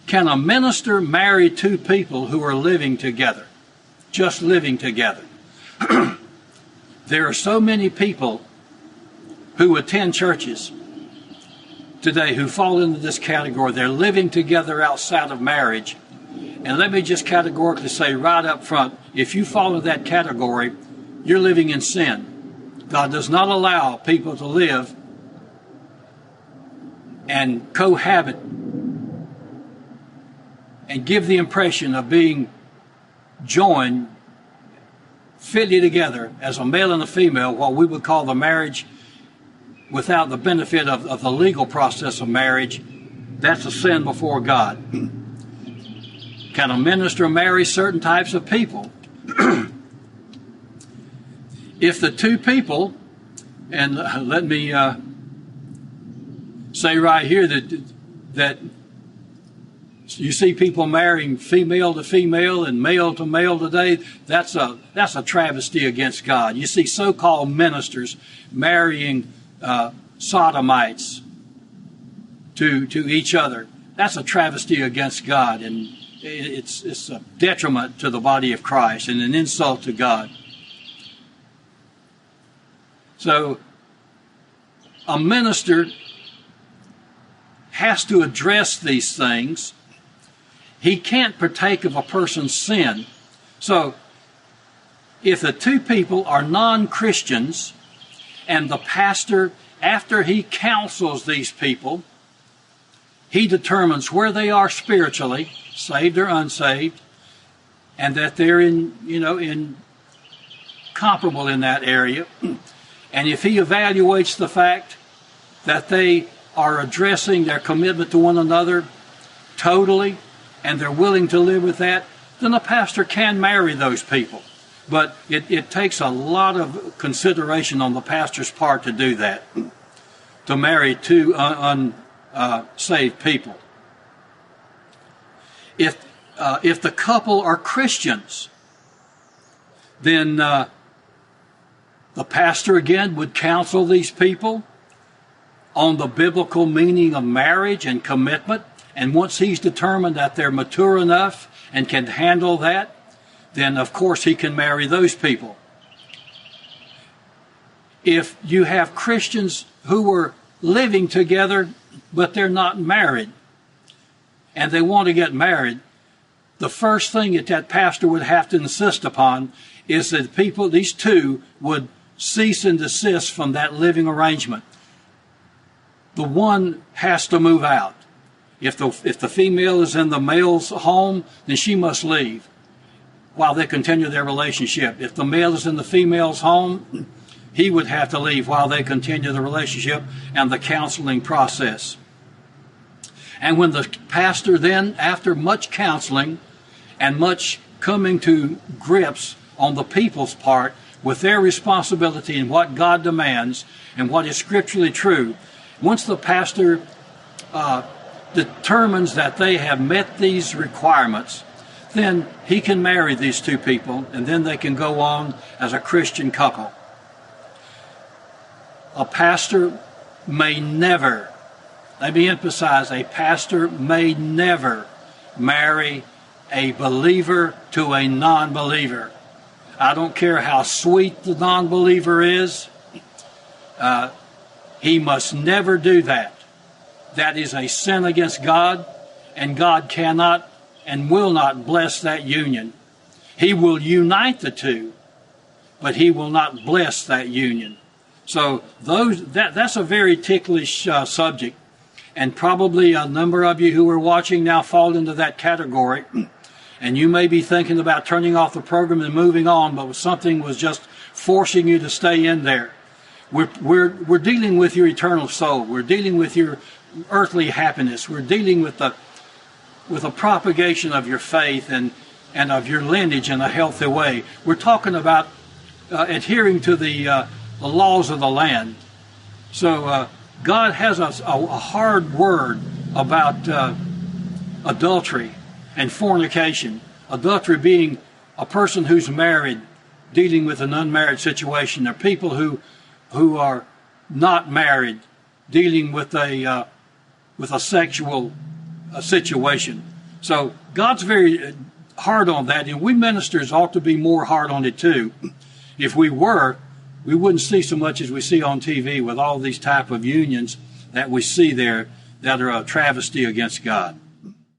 Can a minister marry two people who are living together? Just living together. There are so many people who attend churches today who fall into this category. They're living together outside of marriage. And let me just categorically say right up front, if you fall into that category, you're living in sin. God does not allow people to live and cohabit and give the impression of being joined, fitly together as a male and a female, what we would call the marriage, without the benefit of the legal process of marriage. That's a sin before God. Can a minister marry certain types of people? If the two people, and let me say right here that you see people marrying female to female and male to male today, that's a travesty against God. You see so-called ministers marrying sodomites to each other. That's a travesty against God, and it's a detriment to the body of Christ and an insult to God. So a minister has to address these things. He can't partake of a person's sin. So if the two people are non-Christians and the pastor, after he counsels these people, he determines where they are spiritually, saved or unsaved, and that they're comparable in that area. And if he evaluates the fact that they are addressing their commitment to one another totally, and they're willing to live with that, then the pastor can marry those people. But it takes a lot of consideration on the pastor's part to do that, to marry two unsaved people. If the couple are Christians, then the pastor again would counsel these people on the biblical meaning of marriage and commitment. And once he's determined that they're mature enough and can handle that, then of course he can marry those people. If you have Christians who are living together but they're not married and they want to get married, the first thing that pastor would have to insist upon is that these two would cease and desist from that living arrangement. The one has to move out. If the female is in the male's home, then she must leave while they continue their relationship. If the male is in the female's home, he would have to leave while they continue the relationship and the counseling process. And when the pastor then, after much counseling and much coming to grips on the people's part with their responsibility and what God demands and what is scripturally true, once the pastor determines that they have met these requirements, then he can marry these two people, and then they can go on as a Christian couple. A pastor may never, let me emphasize, a pastor may never marry a believer to a non-believer. I don't care how sweet the non-believer is, he must never do that. That is a sin against God, and God cannot and will not bless that union. He will unite the two, but he will not bless that union. So that's a very ticklish subject, and probably a number of you who are watching now fall into that category, and you may be thinking about turning off the program and moving on, but something was just forcing you to stay in there. We're dealing with your eternal soul. We're dealing with your earthly happiness. We're dealing with the propagation of your faith and of your lineage in a healthy way. We're talking about adhering to the laws of the land. So God has a hard word about adultery and fornication. Adultery being a person who's married dealing with an unmarried situation. There are people who are not married dealing with a sexual situation. So God's very hard on that, and we ministers ought to be more hard on it too. If we were, we wouldn't see so much as we see on TV with all these type of unions that we see there that are a travesty against God.